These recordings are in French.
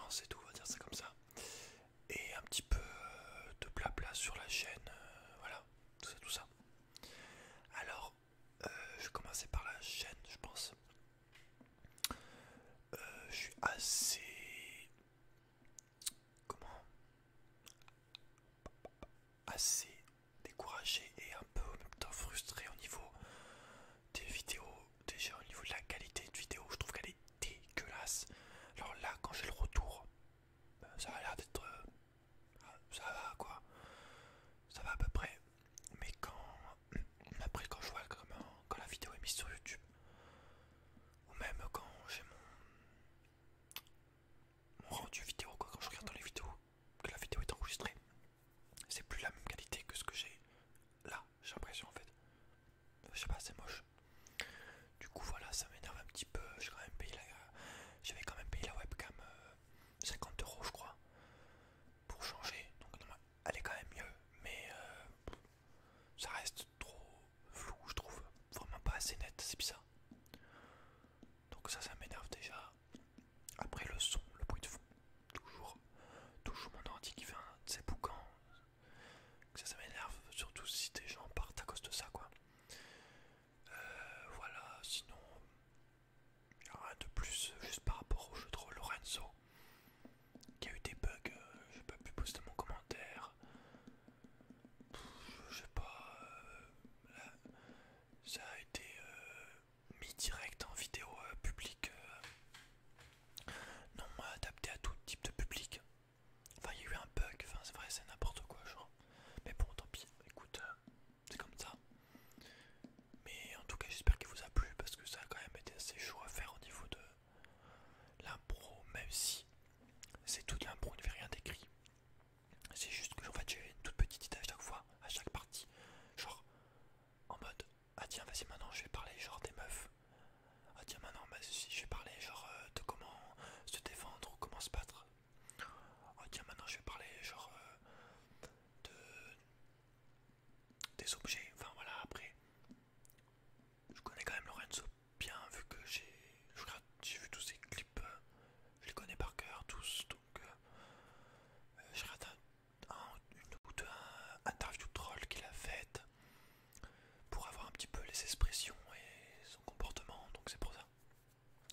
vacances et tout, on va dire ça comme ça. Et un petit peu de blabla sur la chaîne, voilà, tout ça, tout ça. Alors, je vais commencer par la chaîne, je pense. Je suis assez... Comment? Assez découragé et un peu en même temps frustré au niveau des vidéos. Déjà au niveau de la qualité de vidéo, je trouve qu'elle est dégueulasse. Alors là, quand j'ai le retour, ça a l'air d'être... ça va quoi, ça va à peu près. Mais après quand je vois quand la vidéo est mise sur YouTube, ou même quand j'ai mon rendu vidéo, quoi, quand je regarde dans les vidéos, que la vidéo est enregistrée, c'est plus la même qualité que ce que j'ai là, j'ai l'impression en fait. Je sais pas, c'est moche. Du coup voilà, ça m'énerve un petit peu. J'avais quand même payé la webcam 50 euros je crois pour changer. Donc non, elle est quand même mieux, mais ça reste trop flou je trouve. Vraiment pas assez net, c'est bizarre. Donc ça m'énerve déjà. Après le son, le bruit de fond, toujours mon ordi qui fait un de ses boucans. Ça m'énerve, surtout si des gens partent à cause de ça quoi. Voilà, sinon rien de plus, juste par rapport au jeu de rôle Lorenzo, qui a eu des bugs, j'ai pas pu poster mon commentaire. Je sais pas, ça a été mis direct en vidéo publique, non adapté à tout type de public. Enfin, il y a eu un bug, enfin c'est vrai, c'est n'importe quoi, genre. Mais bon, tant pis, écoute, c'est comme ça. Mais en tout cas, j'espère qu'il vous a plu parce que ça a quand même été assez chaud à faire au niveau de l'impro, même si c'est toute l'impro, il n'y avait rien d'écrit. C'est juste que en fait, j'ai une toute petite idée à chaque fois, à chaque partie. Genre, en mode, ah tiens, vas-y, maintenant je vais parler genre des meufs. Ah tiens, maintenant, bah, si je vais parler genre de comment se défendre ou comment se battre. Ah tiens, maintenant je vais parler genre de des objets. Enfin voilà, après, je connais quand même Lorenzo bien vu que j'ai vu tous ses clips, je les connais par cœur tous, donc j'ai regardé une ou deux interviews de troll qu'il a faites pour avoir un petit peu les expressions et son comportement, donc c'est pour ça.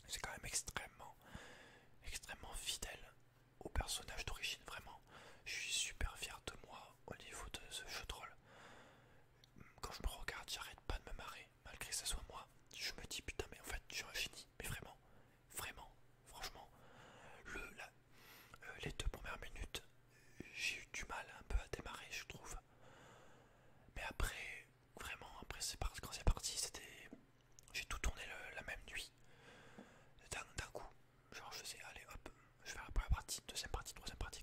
C'est quand même extrêmement fidèle au personnage d'origine, vraiment. Je suis super fier de moi au niveau de ce jeu de rôle. Quand je me regarde, j'arrête pas de me marrer, malgré que ce soit moi. Je me dis putain, mais en fait, je suis un génie, mais vraiment, vraiment, franchement. Les 2 premières minutes, j'ai eu du mal un peu à démarrer, je trouve. Mais après, vraiment, après, quand c'est parti, c'était. J'ai tout tourné la même nuit, d'un coup. Genre, je faisais, allez hop, je vais faire la première partie, deuxième partie, troisième partie.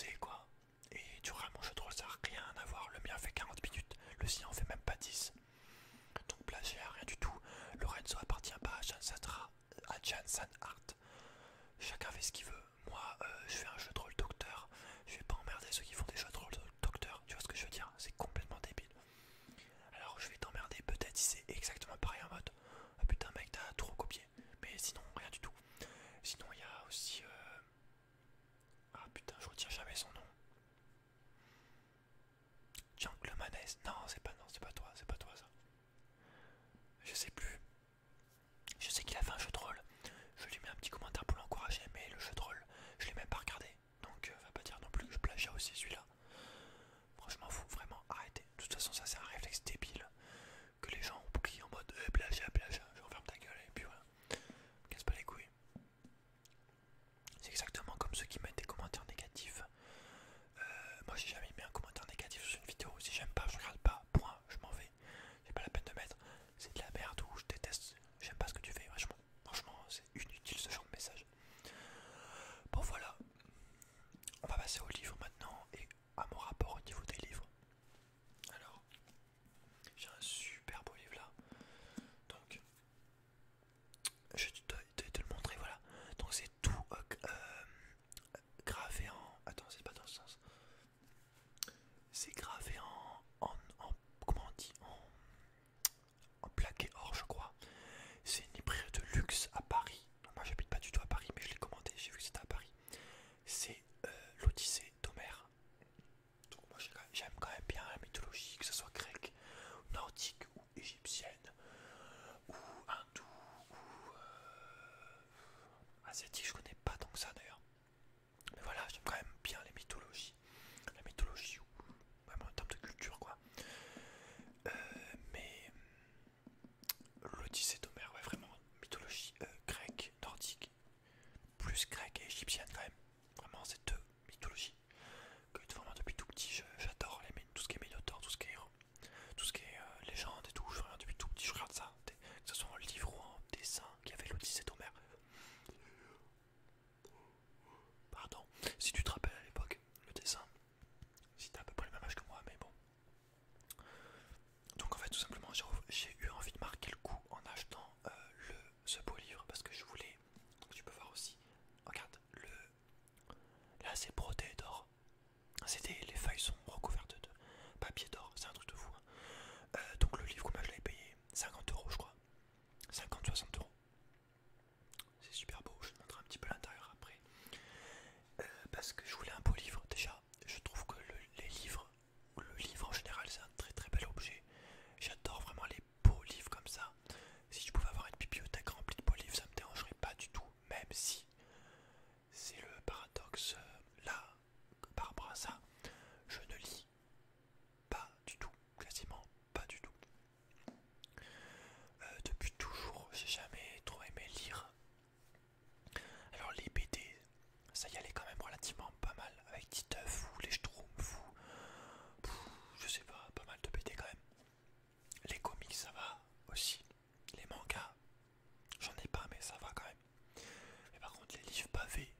posé quoi. Et du coup mon jeu de rôle ça n'a rien à voir, le mien fait 40 minutes, le sien en fait même pas 10. Donc plagiat, rien du tout. Lorenzo appartient pas à Janssen Art. Chacun fait ce qu'il veut. Moi je fais un jeu de rôle docteur, je vais pas emmerder ceux qui font des jeux de rôle docteur, tu vois ce que je veux dire, c'est complètement débile. Alors je vais t'emmerder peut-être si c'est exactement pareil en mode ah putain mec t'as tout recopié, mais sinon rien du tout. Sinon il y a aussi ah putain je retiens jamais son nom. Jungle Manès, non c'est pas toi, c'est pas toi ça. Je sais plus. Je sais qu'il a fait un jeu de rôle. Je lui mets un petit commentaire pour l'encourager, mais le jeu de rôle, je l'ai même pas regardé. Donc va pas dire non plus que je plagie aussi celui-là. Franchement vous vraiment arrêtez. De toute façon ça c'est un réflexe débile que les gens ont pris en mode plagiat, plagiat, je referme ta gueule et puis voilà. Casse pas les couilles. C'est exactement comme ceux qui mettent des commentaires négatifs. Moi j'ai jamais mis un commentaire négatif sur une vidéo. Si j'aime pas, je regarde pas. Point, je m'en vais. J'ai pas la peine de mettre. C'est de la merde ou je déteste. J'aime pas ce que tu fais. Franchement, c'est inutile ce genre de message. Bon voilà. On va passer au livre maintenant et à mon rapport au niveau des livres. Alors, j'ai un super beau livre là. Donc, je vais te le montrer. Voilà. Donc c'est tout gravé en. Attends, c'est pas dans ce sens. C'est gravé comment on dit, en plaqué or je crois. C'est une librairie de luxe à Paris. Donc moi j'habite pas du tout à Paris mais je l'ai commandé, j'ai vu que c'était à Paris. C'est l'Odyssée d'Homère. Donc moi j'aime quand même bien la mythologie, que ce soit grecque, nordique ou égyptienne ou hindoue ou asiatique, je connais pas tant que ça d'ailleurs. Mais voilà, j'aime quand même bien les mythologies. La mythologie ou même en termes de culture quoi. Mais l'Odyssée d'Homère, ouais vraiment, mythologie grecque, nordique, plus grecque et égyptienne quand même. Vraiment ces deux mythologies que vraiment depuis tout petit j'adore tout ce qui est Minotaure, tout ce qui est légende et tout, vraiment depuis tout petit je regarde ça, que ce soit en livre ou en dessin, qu'il y avait l'Odyssée d'Homère. Pardon, si tu te rappelles à l'époque, le dessin, si t'as à peu près le même âge que moi, mais bon. Donc en fait tout simplement j'ai eu envie de marquer le coup en achetant ce beau livre parce que je voulais, donc tu peux voir aussi, regarde, là c'est brodé d'or, les feuilles sont recouvertes de papier d'or, c'est un truc de fou. Donc le livre combien je l'avais payé, 50 € je crois, 50-60 €. C'est super beau, je te montre un petit peu l'intérieur après. Parce que je voulais un beau livre déjà, je trouve que le livre en général c'est un très très bel objet. J'adore vraiment les beaux livres comme ça. Si je pouvais avoir une bibliothèque remplie de beaux livres, ça me dérangerait pas du tout. Même si c'est le paradoxe là, par rapport à ça, je ne lis pas du tout, quasiment pas du tout. Depuis toujours, j'ai jamais trop aimé lire. Alors les BD, ça y allait quand même relativement pas mal avec Titeuf ou les Schtroumpfs ou je sais pas mal de BD quand même. Les comics ça va aussi, les mangas j'en ai pas mais ça va quand même. Mais par contre les livres pavés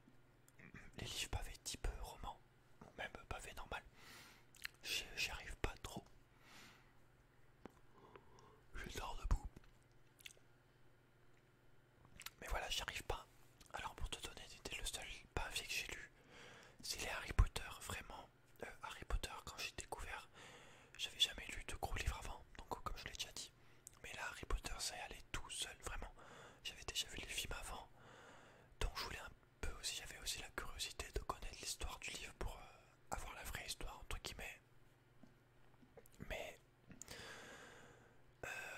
type roman ou même pavé normal, j'y arrive pas trop. Je dors debout. Mais voilà, j'y arrive pas. Alors pour te donner une idée, le seul pavé que j'ai lu, c'est les Harry Potter. Vraiment, Harry Potter quand j'ai découvert, j'avais jamais lu de gros livres avant, donc comme je l'ai déjà dit. Mais là, Harry Potter, ça y allait tout seul, vraiment. J'avais déjà vu les films avant, donc je voulais un peu aussi, j'avais aussi la curiosité de connaître l'histoire du livre pour avoir la vraie histoire entre guillemets. Mais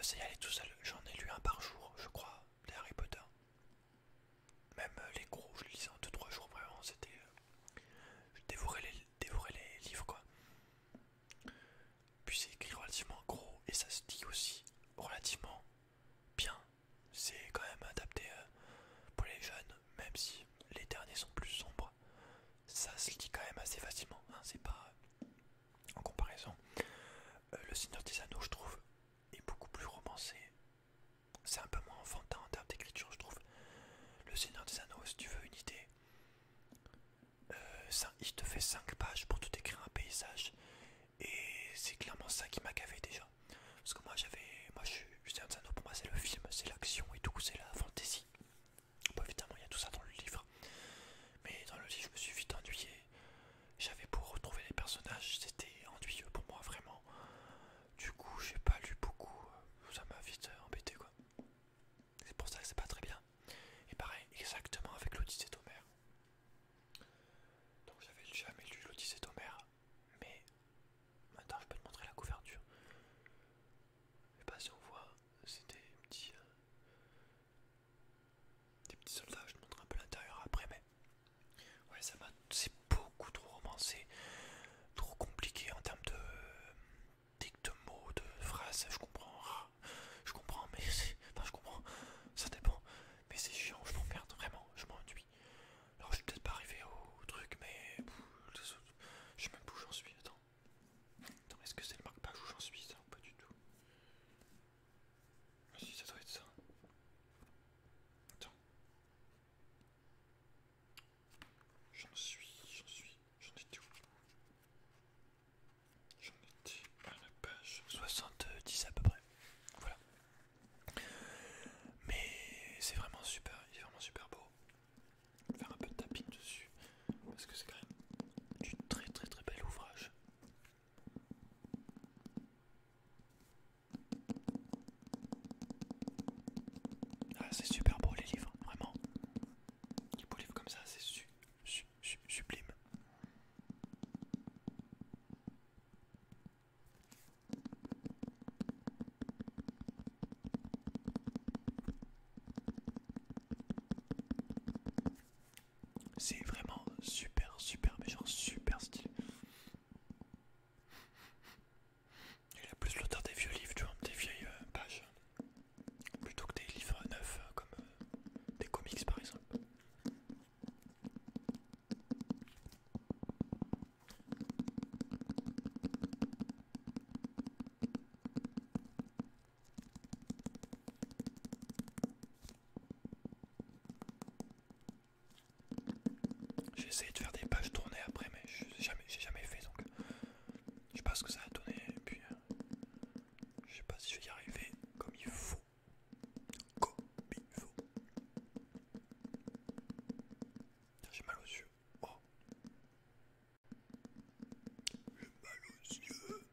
ça y allait tout seul, j'en ai lu un par jour, je crois, les Harry Potter. Même les gros, je les lisais en 2-3 jours, vraiment, c'était... je dévorais les livres, quoi. Puis c'est écrit relativement gros, et ça se dit aussi relativement bien. C'est quand même adapté pour les jeunes, même si les derniers sont plus sombres. Ça se lit quand même assez facilement, hein, c'est pas... en comparaison. Le Seigneur des Anneaux, je trouve, est beaucoup plus romancé. C'est un peu moins enfantin en termes d'écriture, je trouve. Le Seigneur des Anneaux, si tu veux une idée, il te fait 5 pages pour tout écrire un paysage. Et c'est clairement ça qui m'a gavé déjà. Parce que moi je suis Seigneur des Anneaux, pour moi c'est le film, c'est l'action et tout, c'est la fantasy. Bon, évidemment il y a tout ça dans le livre. Mais dans le livre je me suis vite ennuyé. J'avais pour retrouver les personnages, c'était ennuyeux pour moi vraiment. Du coup j'ai pas lu beaucoup, ça m'a vite embêté quoi. C'est pour ça que c'est pas très bien. Et pareil, exactement avec l'Odyssée d'Homère. Donc j'avais jamais lu l'Odyssée d'Homère, mais maintenant je peux te montrer la couverture. Je sais pas si on voit, c'est des petits soldats, je te montre un peu l'intérieur après, mais ouais, c'est beaucoup trop romancé, trop compliqué en termes de dictes de mots, de phrases. Je comprends, mais enfin je comprends, ça dépend, mais c'est chiant, je m'emmerde vraiment, je m'ennuie. Alors je suis peut-être pas arrivé au truc, mais je sais même plus où j'en suis. Attends, est-ce que c'est le marque-page où j'en suis ça ou pas du tout? Ah, si, ça doit être ça. Attends, j'en étais où? J'en étais à la page 70 à peu près. Voilà. Mais c'est vraiment super, il est vraiment super beau. Je vais faire un peu de tapping dessus parce que c'est quand même du très très très bel ouvrage. Ah, c'est super beau les livres, vraiment. Les beaux livres comme ça, c'est sublime. C'est vraiment super, mais genre super stylé. Il a plus l'auteur des vieux livres, tu vois, des vieilles pages, plutôt que des livres neufs comme des comics par exemple. J'ai essayé de faire des pages tournées après, mais j'ai jamais fait donc je sais pas ce que ça a donné. Et puis je sais pas si je vais y arriver comme il faut. Comme il faut. J'ai mal aux yeux. Oh, j'ai mal aux yeux.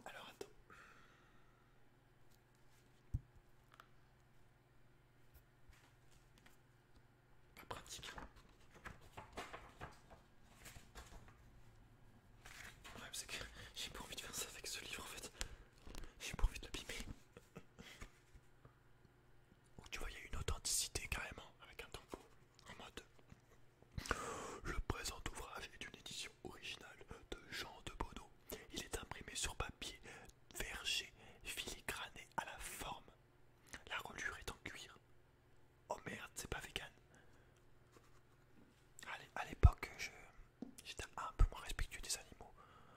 Alors attends. Pas pratique. Le problème c'est que j'ai pas envie de faire ça avec ce livre en fait. J'ai pas envie de l'abîmer. Ou tu vois, il y a une authenticité carrément avec un tempo en mode. Le présent ouvrage est une édition originale de Jean de Bonneau. Il est imprimé sur papier vergé, filigrané à la forme. La reliure est en cuir. Oh merde, c'est pas vegan. Allez, à l'époque, j'étais un peu moins respectueux des animaux.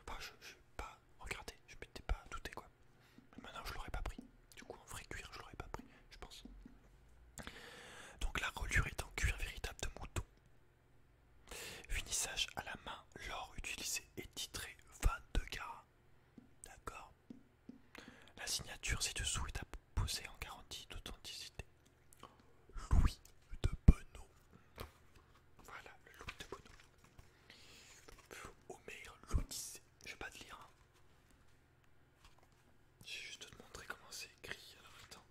Enfin, je pas regardé, je m'étais pas douté quoi. Mais maintenant, je l'aurais pas pris. Du coup, en vrai cuir, je l'aurais pas pris, je pense. Donc la reliure est en cuir véritable de mouton. Finissage à la main, l'or utilisé est titré 22 carats. D'accord. La signature ci-dessous est apposée en garantie d'authenticité. Louis de Bonneau. Voilà, le Louis de Bonneau. Homère, l'Odyssée. Je vais pas te lire. Hein. Je vais juste te montrer comment c'est écrit. Alors attends.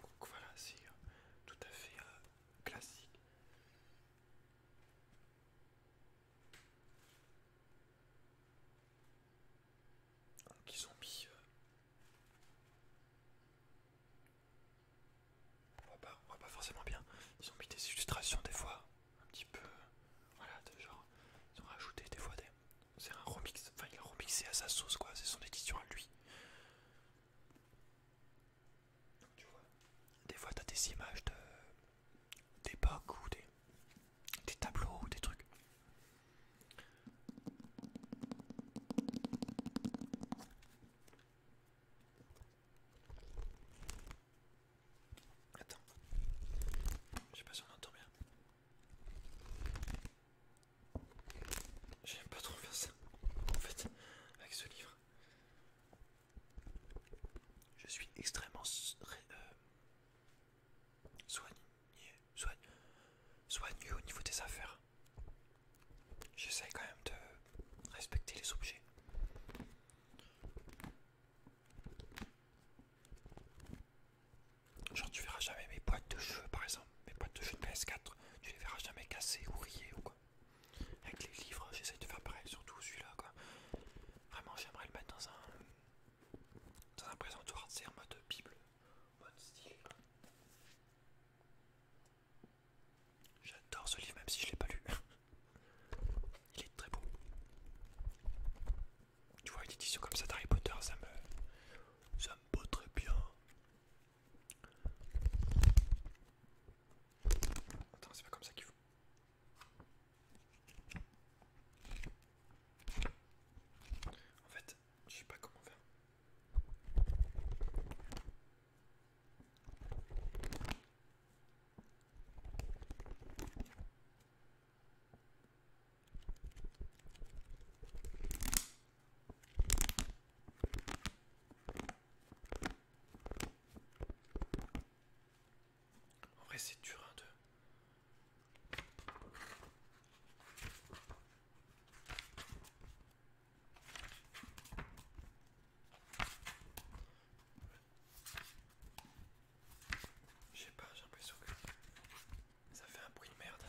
Donc voilà, c'est tout à fait classique. Donc ils ont mis suis extrêmement soigné, soigneux au niveau des affaires. J'essaye quand même de respecter les objets. Genre tu verras jamais mes boîtes de cheveux par exemple, mes boîtes de cheveux de PS4, tu les verras jamais cassées ou rayées ou quoi. Avec les livres, j'essaye de faire pareil, surtout celui-là quoi. Vraiment j'aimerais le mettre dans un présentoir, c'est en mode bible, mode style quoi. J'adore ce livre même si je l'ai pas lu. Il est très beau. Tu vois une édition comme ça d'Harry Potter, ça me botte très bien. Attends, c'est pas comme ça qu'il faut. En fait, je sais pas comment faire. En vrai, c'est dur hein, de. Je sais pas, j'ai l'impression que ça fait un bruit de merde.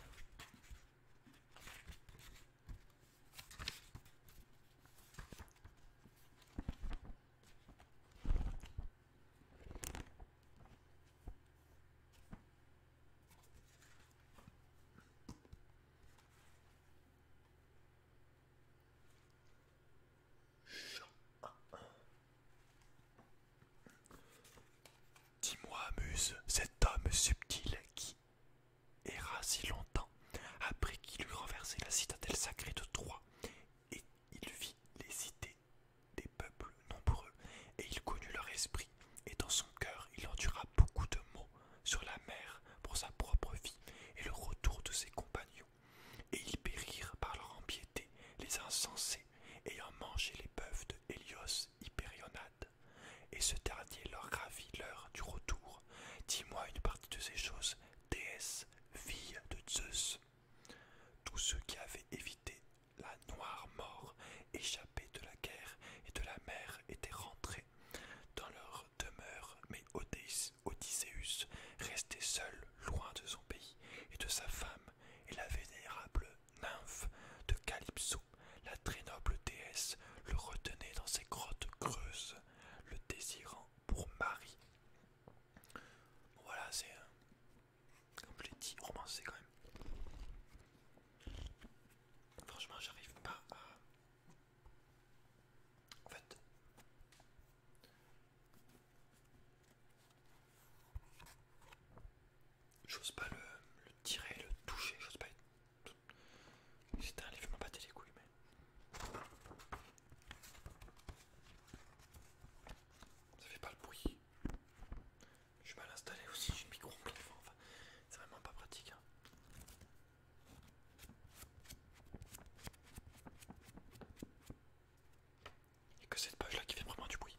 Dis-moi, Muse, cet homme subtil qui erra si longtemps après qu'il eut renversé la citadelle sacrée de Troie, et il vit les cités des peuples nombreux, et il connut leur esprit, et dans son cœur il endura beaucoup de maux sur la mer pour sa propre vie et le retour de ses compagnons, et ils périrent par leur impiété, les insensés, ayant mangé les bœufs de Hélios Hypérionade, et ce dernier leur gravit l'heure du retour. Dis-moi une partie de ces choses, déesse, fille de Zeus. Tous ceux qui avaient évité la noire mort, échappés de la guerre et de la mer, étaient rentrés dans leur demeure, mais Odysseus restait seul, loin de son pays et de sa femme, et la vénérable nymphe de Calypso, la très noble déesse, le retenait dans ses grottes creuses, le désirant pour mari. Voilà, c'est comme je l'ai dit, romancé quand même. Franchement, j'arrive pas à. En fait, j'ose pas le tirer, le toucher, j'ose pas être. C'était un livre, il m'a battu les couilles, mais. Ça fait pas le bruit. Je suis mal installé aussi, j'ai le micro en plein devant, enfin, c'est vraiment pas pratique. Hein. Il y a que cette page là qui fait vraiment du bruit.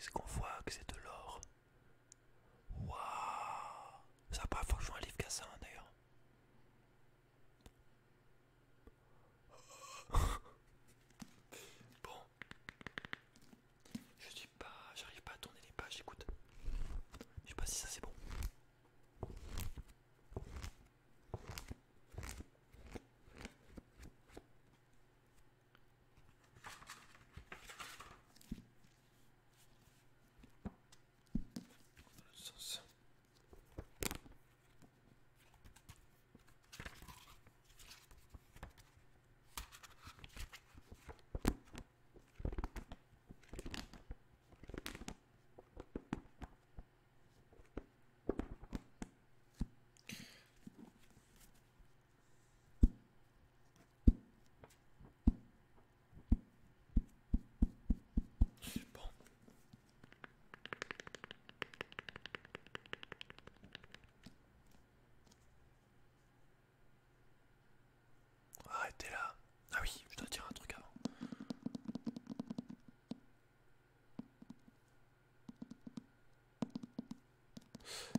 C'est qu'on voit que c'est de l'or. Waouh. C'est la première fois que je vois un livre qu'à ça d'ailleurs. Bon, je dis pas, j'arrive pas à tourner les pages, écoute. Je sais pas si ça c'est bon. Dans l'autre sens. Bon. Arrêtez là. Ah oui, je dois dire un truc avant.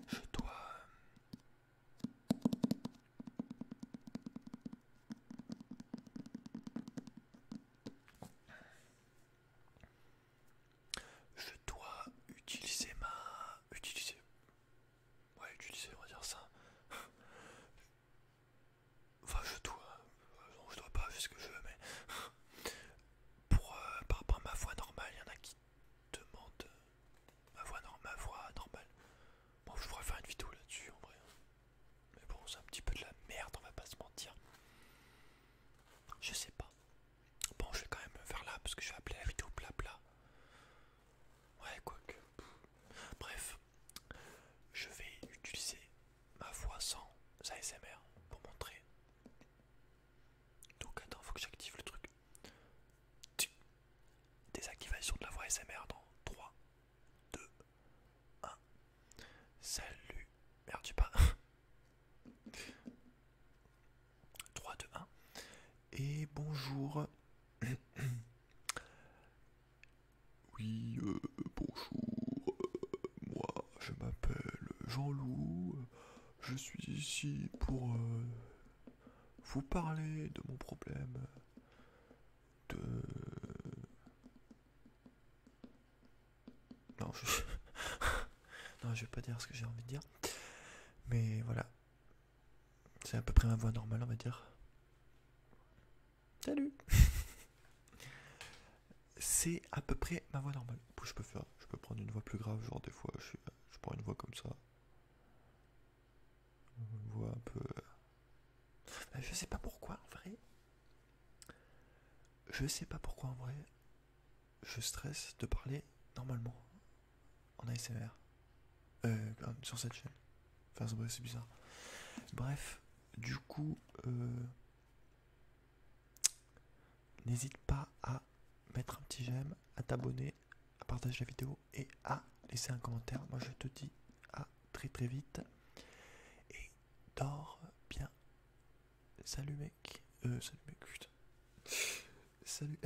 Je dois... Je dois utiliser ma... Utiliser... Ouais, utiliser, on va dire ça. Enfin, je dois... Non, je dois pas, je fais ce que je veux, mais... Pour, par rapport à ma voix normale, il y en a qui demandent... ma voix normale. Bon, je pourrais faire une vidéo là-dessus, en vrai. Mais bon, c'est un petit peu de la merde, on va pas se mentir. Je sais pas. Bon, je vais quand même le faire là, parce que je vais appeler la vidéo blabla. Ouais, quoique. Bref, je vais utiliser ma voix sans ASMR pour montrer. Donc attends, faut que j'active le truc. Désactivation de la voix ASMR dans 3, 2, 1. Salut. Merde, j'ai pas. 3, 2, 1. Et bonjour. Oui, bonjour. Moi, je m'appelle Jean-Loup. Je suis ici pour vous parler de mon problème de... Non, non, je vais pas dire ce que j'ai envie de dire. Mais voilà. C'est à peu près ma voix normale, on va dire. Salut. C'est à peu près ma voix normale. Je peux prendre une voix plus grave, genre des fois je prends une voix comme ça. Une voix un peu... Je sais pas pourquoi en vrai. Je sais pas pourquoi en vrai. Je stresse de parler normalement en ASMR. Sur cette chaîne. Enfin bref, c'est bizarre. Bref, du coup, n'hésite pas à mettre un petit j'aime, à t'abonner, à partager la vidéo et à laisser un commentaire. Moi je te dis à très très vite et dors bien. Salut mec, putain. Salut.